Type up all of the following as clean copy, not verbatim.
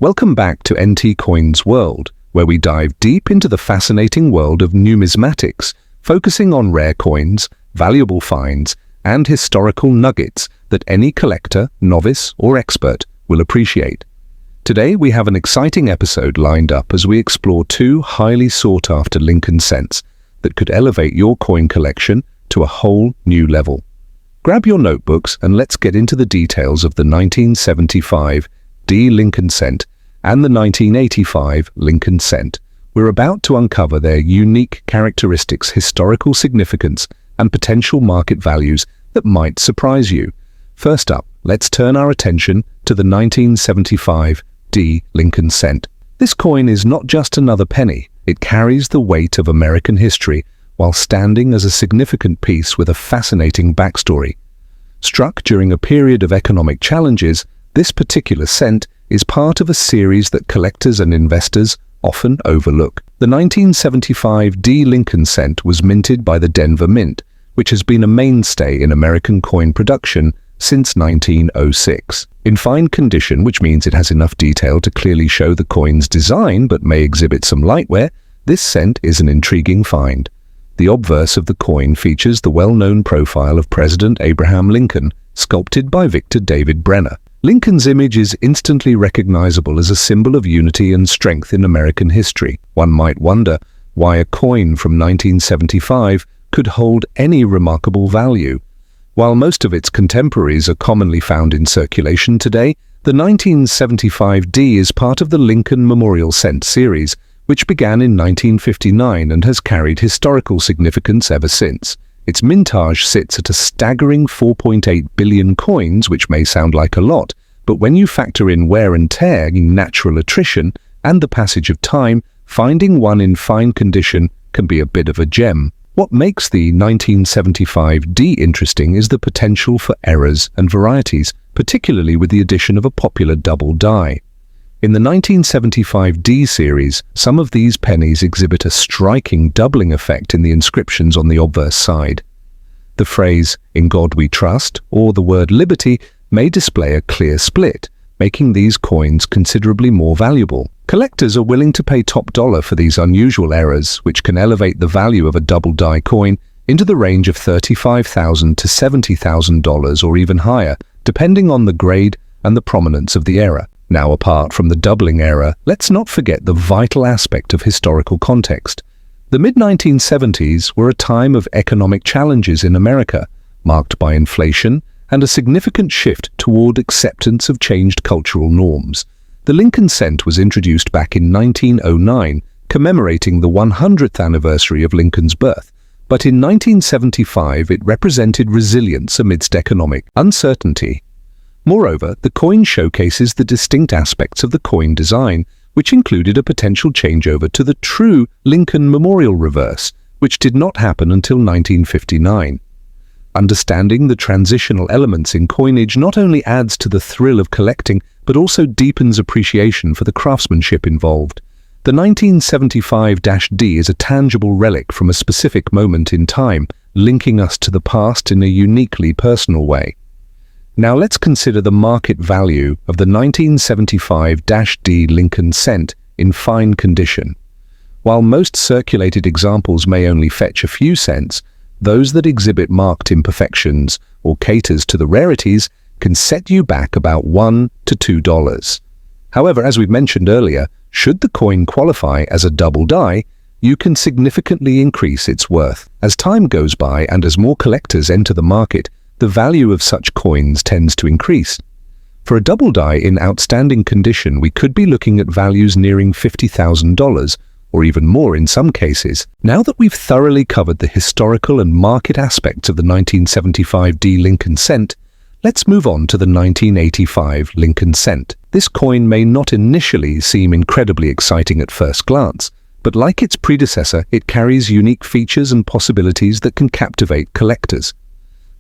Welcome back to NT Coins World, where we dive deep into the fascinating world of numismatics, focusing on rare coins, valuable finds, and historical nuggets that any collector, novice, or expert will appreciate. Today we have an exciting episode lined up as we explore two highly sought-after Lincoln cents that could elevate your coin collection to a whole new level. Grab your notebooks and let's get into the details of the 1975 D Lincoln cent and the 1985 Lincoln cent. We're about to uncover their unique characteristics, historical significance, and potential market values that might surprise you. First up, let's turn our attention to the 1975 D Lincoln cent. This coin is not just another penny. It carries the weight of American history while standing as a significant piece with a fascinating backstory. Struck during a period of economic challenges, this particular cent is part of a series that collectors and investors often overlook. The 1975 D Lincoln cent was minted by the Denver Mint, which has been a mainstay in American coin production since 1906. In fine condition, which means it has enough detail to clearly show the coin's design but may exhibit some lightwear, this cent is an intriguing find. The obverse of the coin features the well-known profile of President Abraham Lincoln, sculpted by Victor David Brenner. Lincoln's image is instantly recognizable as a symbol of unity and strength in American history. One might wonder why a coin from 1975 could hold any remarkable value. While most of its contemporaries are commonly found in circulation today, the 1975 D is part of the Lincoln Memorial Cent series, which began in 1959 and has carried historical significance ever since. Its mintage sits at a staggering 4.8 billion coins, which may sound like a lot, but when you factor in wear and tear, natural attrition, and the passage of time, finding one in fine condition can be a bit of a gem. What makes the 1975 D interesting is the potential for errors and varieties, particularly with the addition of a popular double die. In the 1975 D series, some of these pennies exhibit a striking doubling effect in the inscriptions on the obverse side. The phrase, "In God We Trust," or the word "liberty," may display a clear split, making these coins considerably more valuable. Collectors are willing to pay top dollar for these unusual errors, which can elevate the value of a double die coin into the range of $35,000 to $70,000 or even higher, depending on the grade and the prominence of the error. Now, apart from the doubling error, let's not forget the vital aspect of historical context. The mid-1970s were a time of economic challenges in America, marked by inflation and a significant shift toward acceptance of changed cultural norms. The Lincoln cent was introduced back in 1909, commemorating the 100th anniversary of Lincoln's birth, but in 1975 it represented resilience amidst economic uncertainty. Moreover, the coin showcases the distinct aspects of the coin design, which included a potential changeover to the true Lincoln Memorial reverse, which did not happen until 1959. Understanding the transitional elements in coinage not only adds to the thrill of collecting, but also deepens appreciation for the craftsmanship involved. The 1975-D is a tangible relic from a specific moment in time, linking us to the past in a uniquely personal way. Now let's consider the market value of the 1975-D Lincoln cent in fine condition. While most circulated examples may only fetch a few cents, those that exhibit marked imperfections or caters to the rarities can set you back about $1 to $2. However, as we've mentioned earlier, should the coin qualify as a double die, you can significantly increase its worth. As time goes by and as more collectors enter the market, the value of such coins tends to increase. For a double die in outstanding condition, we could be looking at values nearing $50,000, or even more in some cases. Now that we've thoroughly covered the historical and market aspects of the 1975 D Lincoln cent, let's move on to the 1985 Lincoln cent. This coin may not initially seem incredibly exciting at first glance, but like its predecessor, it carries unique features and possibilities that can captivate collectors.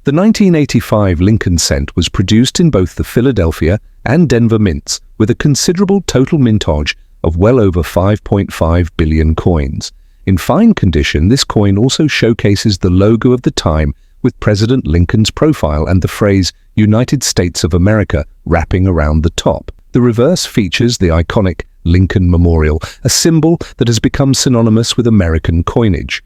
The 1985 Lincoln cent was produced in both the Philadelphia and Denver mints, with a considerable total mintage of well over 5.5 billion coins. In fine condition, this coin also showcases the logo of the time with President Lincoln's profile and the phrase "United States of America" wrapping around the top. The reverse features the iconic Lincoln Memorial, a symbol that has become synonymous with American coinage.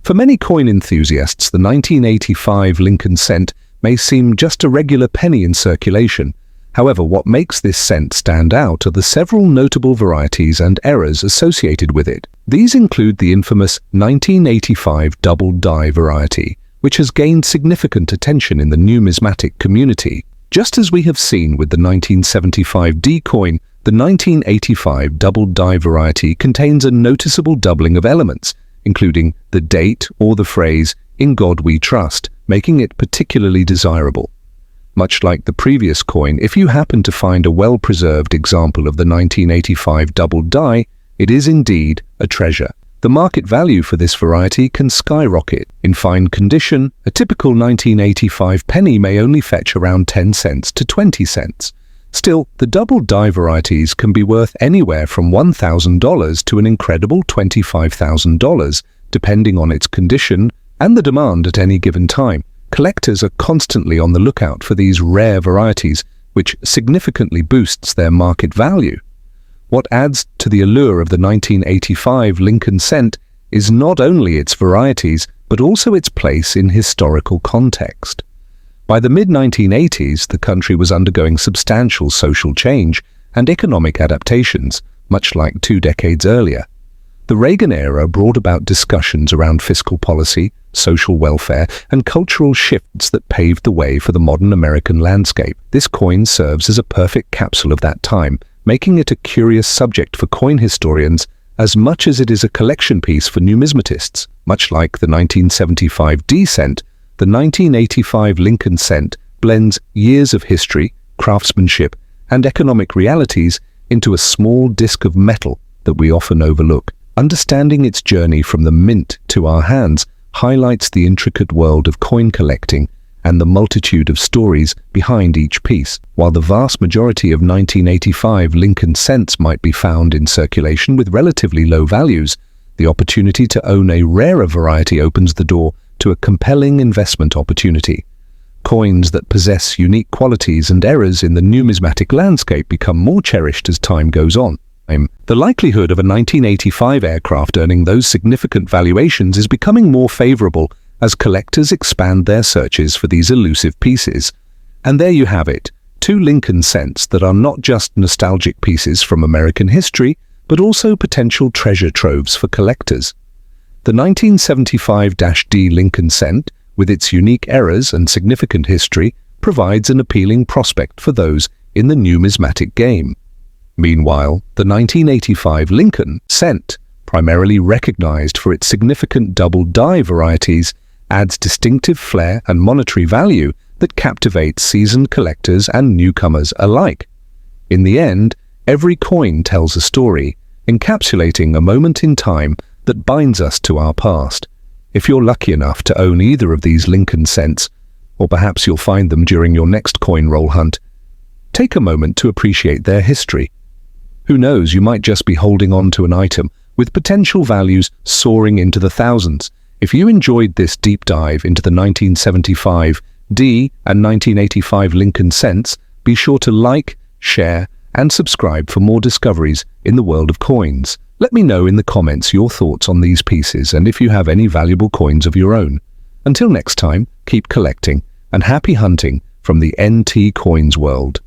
For many coin enthusiasts, the 1985 Lincoln cent may seem just a regular penny in circulation. However, what makes this cent stand out are the several notable varieties and eras associated with it. These include the infamous 1985 double die variety, which has gained significant attention in the numismatic community. Just as we have seen with the 1975 D coin, the 1985 double die variety contains a noticeable doubling of elements, including the date or the phrase, "In God We Trust," making it particularly desirable. Much like the previous coin, if you happen to find a well-preserved example of the 1985 double die, it is indeed a treasure. The market value for this variety can skyrocket. In fine condition, a typical 1985 penny may only fetch around 10 cents to 20 cents. Still, the double die varieties can be worth anywhere from $1,000 to an incredible $25,000, depending on its condition and the demand at any given time. Collectors are constantly on the lookout for these rare varieties, which significantly boosts their market value. What adds to the allure of the 1985 Lincoln cent is not only its varieties, but also its place in historical context. By the mid-1980s, the country was undergoing substantial social change and economic adaptations, much like 2 decades earlier. The Reagan era brought about discussions around fiscal policy, social welfare, and cultural shifts that paved the way for the modern American landscape. This coin serves as a perfect capsule of that time, making it a curious subject for coin historians as much as it is a collection piece for numismatists. Much like the 1975 D cent, the 1985 Lincoln cent blends years of history, craftsmanship, and economic realities into a small disc of metal that we often overlook. Understanding its journey from the mint to our hands highlights the intricate world of coin collecting and the multitude of stories behind each piece. While the vast majority of 1985 Lincoln cents might be found in circulation with relatively low values, the opportunity to own a rarer variety opens the door to a compelling investment opportunity. Coins that possess unique qualities and eras in the numismatic landscape become more cherished as time goes on. The likelihood of a 1985 aircraft earning those significant valuations is becoming more favorable as collectors expand their searches for these elusive pieces. And there you have it, 2 Lincoln cents that are not just nostalgic pieces from American history, but also potential treasure troves for collectors. The 1975-D Lincoln cent, with its unique eras and significant history, provides an appealing prospect for those in the numismatic game. Meanwhile, the 1985 Lincoln cent, primarily recognized for its significant double die varieties, adds distinctive flair and monetary value that captivates seasoned collectors and newcomers alike. In the end, every coin tells a story, encapsulating a moment in time that binds us to our past. If you're lucky enough to own either of these Lincoln cents, or perhaps you'll find them during your next coin roll hunt, take a moment to appreciate their history. Who knows, you might just be holding on to an item with potential values soaring into the thousands. If you enjoyed this deep dive into the 1975 D and 1985 Lincoln cents, be sure to like, share, and subscribe for more discoveries in the world of coins. Let me know in the comments your thoughts on these pieces and if you have any valuable coins of your own. Until next time, keep collecting and happy hunting from the NT Coins world.